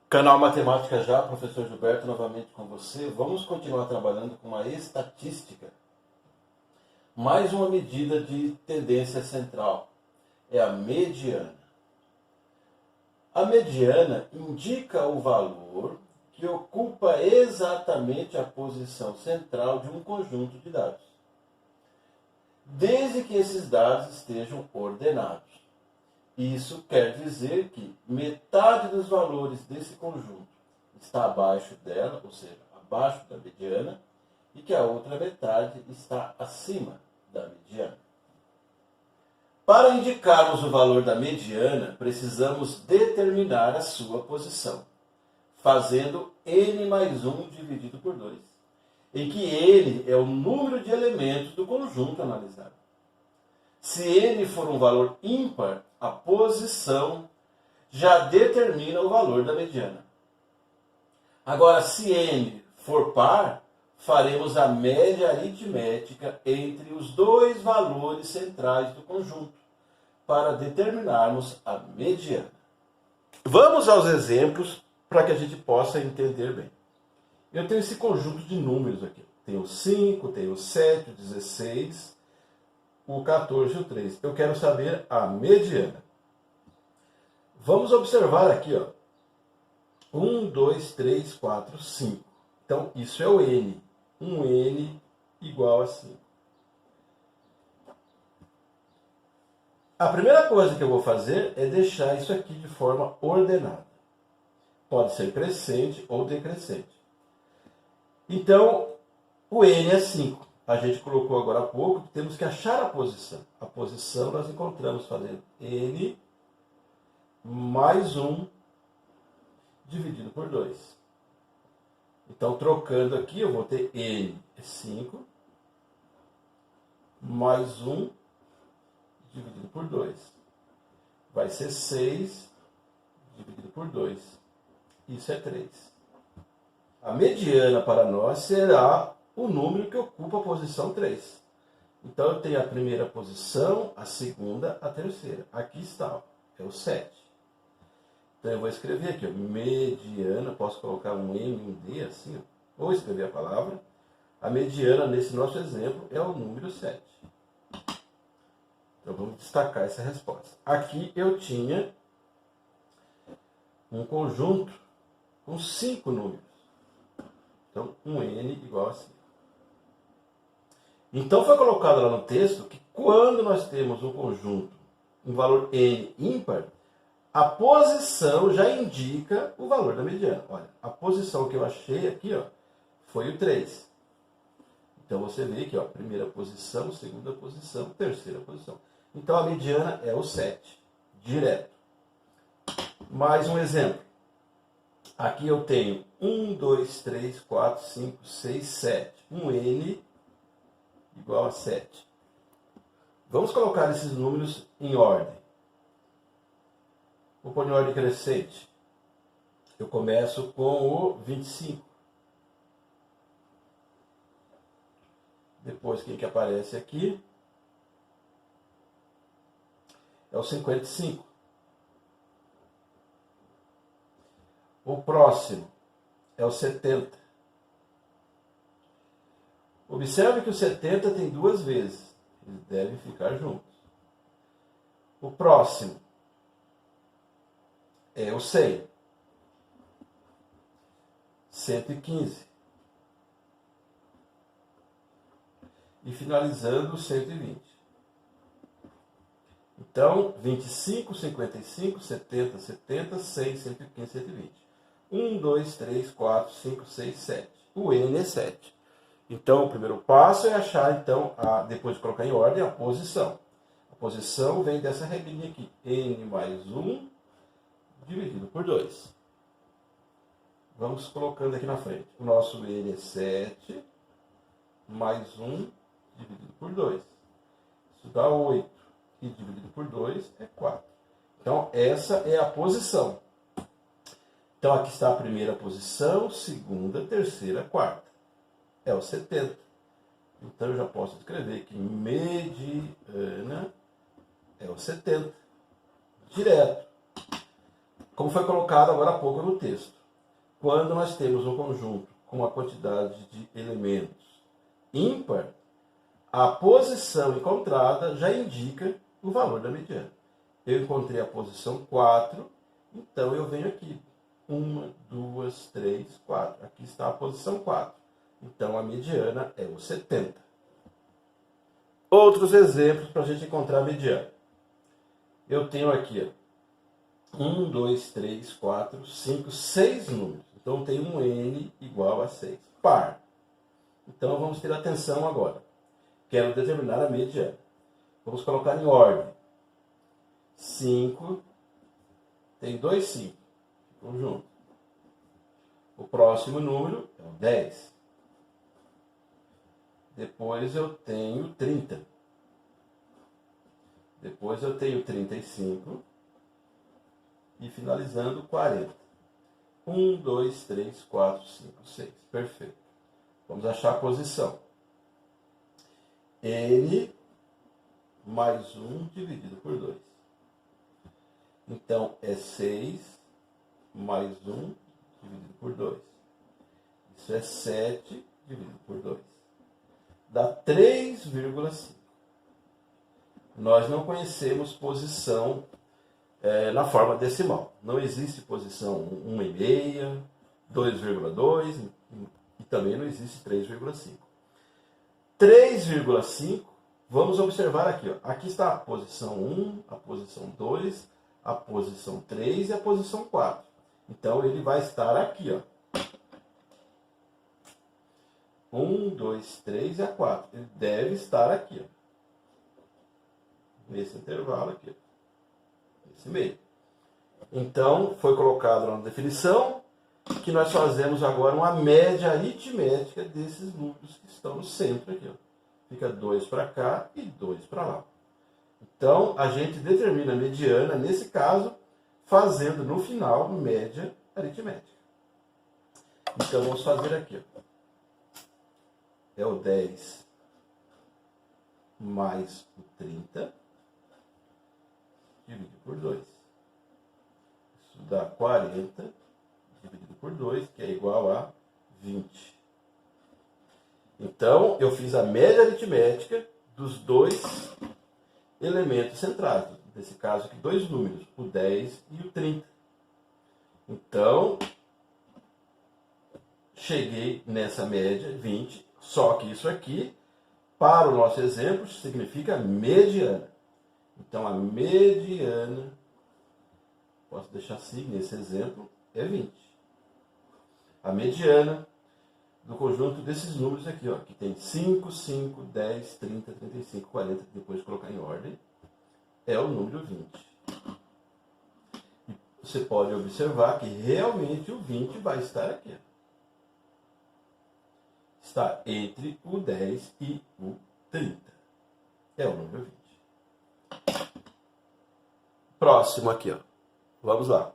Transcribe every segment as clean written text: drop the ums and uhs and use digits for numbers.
Canal Matemática Já, professor Gilberto novamente com você. Vamos continuar trabalhando com uma estatística. Mais uma medida de tendência central é a mediana. A mediana indica o valor que ocupa exatamente a posição central de um conjunto de dados, desde que esses dados estejam ordenados. Isso quer dizer que metade dos valores desse conjunto está abaixo dela, ou seja, abaixo da mediana, e que a outra metade está acima da mediana. Para indicarmos o valor da mediana, precisamos determinar a sua posição, fazendo n mais 1 dividido por 2, em que n é o número de elementos do conjunto analisado. Se n for um valor ímpar, a posição já determina o valor da mediana. Agora, se n for par, faremos a média aritmética entre os dois valores centrais do conjunto, para determinarmos a mediana. Vamos aos exemplos para que a gente possa entender bem. Eu tenho esse conjunto de números aqui. Tenho 5, tenho 7, 16, o 14 e o 3. Eu quero saber a mediana. Vamos observar aqui, ó. 1, 2, 3, 4, 5. Então, isso é o n. Um n igual a 5. A primeira coisa que eu vou fazer é deixar isso aqui de forma ordenada. Pode ser crescente ou decrescente. Então, o n é 5. A gente colocou agora há pouco que temos que achar a posição. A posição nós encontramos fazendo n mais 1 dividido por 2. Então, trocando aqui, eu vou ter n é 5 mais 1 dividido por 2. Vai ser 6 dividido por 2. Isso é 3. A mediana para nós será o número que ocupa a posição 3. Então, eu tenho a primeira posição, a segunda, a terceira. Aqui está, ó, é o 7. Então, eu vou escrever aqui, ó, mediana, posso colocar um M e um D assim, ó, ou escrever a palavra. A mediana, nesse nosso exemplo, é o número 7. Então, vamos destacar essa resposta. Aqui eu tinha um conjunto com 5 números. Então, um n igual a 5. Então, foi colocado lá no texto que quando nós temos um conjunto, um valor n ímpar, a posição já indica o valor da mediana. Olha, a posição que eu achei aqui, ó, foi o 3. Então, você vê aqui, ó, primeira posição, segunda posição, terceira posição. Então, a mediana é o 7, direto. Mais um exemplo. Aqui eu tenho 1, 2, 3, 4, 5, 6, 7. Um n igual a 7. Vamos colocar esses números em ordem. Vou pôr em ordem crescente. Eu começo com o 25. Depois, quem que aparece aqui? É o 55. O próximo é o 70. Observe que o 70 tem duas vezes. Eles devem ficar juntos. O próximo é o 100. 115. E finalizando o 120. Então, 25, 55, 70, 70, 100, 115, 120. 1, 2, 3, 4, 5, 6, 7. O n é 7. Então, o primeiro passo é achar, então, depois de colocar em ordem, a posição. A posição vem dessa regrinha aqui. N mais 1 dividido por 2. Vamos colocando aqui na frente. O nosso n é 7 mais 1 dividido por 2. Isso dá 8. E dividido por 2 é 4. Então, essa é a posição. Então, aqui está a primeira posição, segunda, terceira, quarta. É o 70. Então, eu já posso escrever que mediana é o 70. Direto. Como foi colocado agora há pouco no texto. quando nós temos um conjunto com uma quantidade de elementos ímpar, a posição encontrada já indica o valor da mediana. Eu encontrei a posição 4, então eu venho aqui. 1, 2, 3, 4. Aqui está a posição 4. Então a mediana é o 70. Outros exemplos para a gente encontrar a mediana. Eu tenho aqui 1, 2, 3, 4, 5, 6 números. Então tem um N igual a 6. Par. Então vamos ter atenção agora. Quero determinar a mediana. Vamos colocar em ordem. 5, tem 2 5. Ficam juntos. O próximo número é o 10. Depois eu tenho 30. Depois eu tenho 35. E finalizando 40. 1, 2, 3, 4, 5, 6. Perfeito. Vamos achar a posição. N mais 1 dividido por 2. Então, é 6 mais 1 dividido por 2. Isso é 7 dividido por 2. Dá 3,5. Nós não conhecemos posição na forma decimal. Não existe posição 1,5, 2,2 e também não existe 3,5. 3,5, vamos observar aqui. Ó. Aqui está a posição 1, a posição 2, a posição 3 e a posição 4. Então, ele vai estar aqui. Ó. 1, 2, 3 e a 4. Ele deve estar aqui. Ó. Nesse intervalo aqui. Ó. Nesse meio. Então, foi colocado na definição que nós fazemos agora uma média aritmética desses números que estão no centro aqui. Ó. Fica 2 para cá e 2 para lá. Então, a gente determina a mediana, nesse caso, fazendo no final média aritmética. Então, vamos fazer aqui. Ó. É o 10 mais o 30 dividido por 2. Isso dá 40 dividido por 2, que é igual a 20. Então, eu fiz a média aritmética dos dois elementos centrais. Nesse caso aqui, dois números, o 10 e o 30. Então, cheguei nessa média, 20, só que isso aqui, para o nosso exemplo, significa mediana. Então, a mediana, posso deixar assim, nesse exemplo, é 20. A mediana do conjunto desses números aqui, ó, que tem 5, 5, 10, 30, 35, 40, depois de colocar em ordem, é o número 20. E você pode observar que realmente o 20 vai estar aqui. Está entre o 10 e o 30. É o número 20. Próximo aqui, ó. Vamos lá.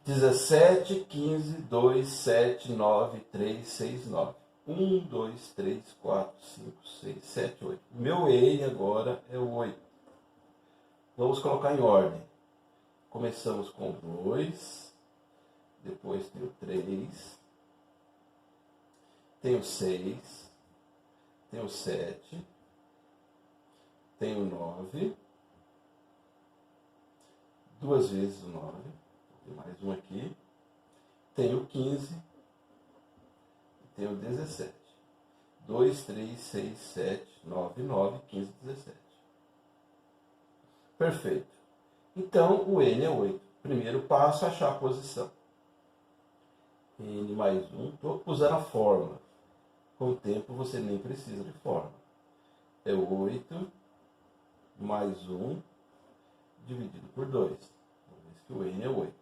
17, 15, 2, 7, 9, 3, 6, 9. 1, 2, 3, 4, 5, 6, 7, 8. O meu N agora é o 8. Vamos colocar em ordem. Começamos com 2, depois tem o 3, tem o 6, tem o 7, tem o 9, duas vezes o 9, tem mais um aqui, tem o 15, tem o 17. 2, 3, 6, 7, 9, 9, 15, 17. Perfeito. Então, o N é 8. Primeiro passo, achar a posição. N mais 1. Estou usando a fórmula. Com o tempo, você nem precisa de fórmula. É 8 mais 1 dividido por 2. Uma vez que o N é 8.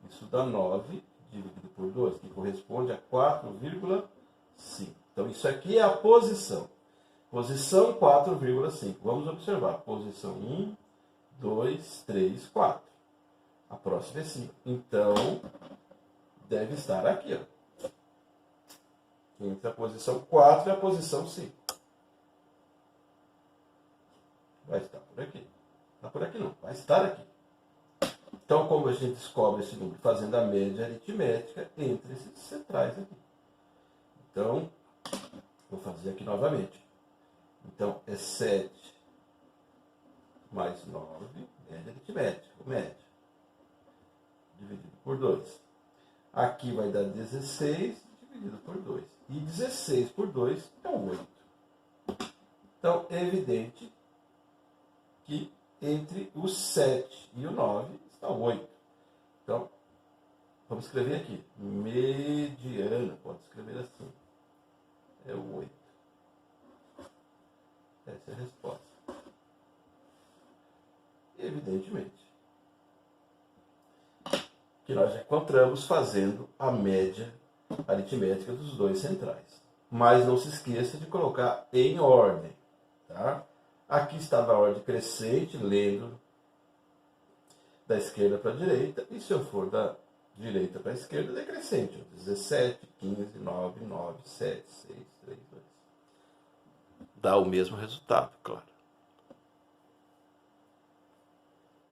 Isso dá 9 dividido por 2, que corresponde a 4,5. Então, isso aqui é a posição. Posição 4,5. Vamos observar. Posição 1, 2, 3, 4. A próxima é 5. Então, deve estar aqui. Ó. Entre a posição 4 e a posição 5. Vai estar por aqui. Não está por aqui não. Vai estar aqui. Então, como a gente descobre esse número? Fazendo a média aritmética entre esses centrais aqui. Então, vou fazer aqui novamente. Então, é 7 mais 9, média aritmética, média, dividido por 2. Aqui vai dar 16 dividido por 2. E 16 por 2 é 8. Então, é evidente que entre o 7 e o 9 está o 8. Então, vamos escrever aqui. Mediana, pode escrever assim. É o 8. Essa é a resposta. Evidentemente, que nós já encontramos fazendo a média aritmética dos dois centrais. Mas não se esqueça de colocar em ordem. Tá? Aqui estava a ordem crescente, lendo da esquerda para a direita, e se eu for da direita para a esquerda, decrescente. 17, 15, 9, 9, 7, 6, 3, 2. Dá o mesmo resultado, claro.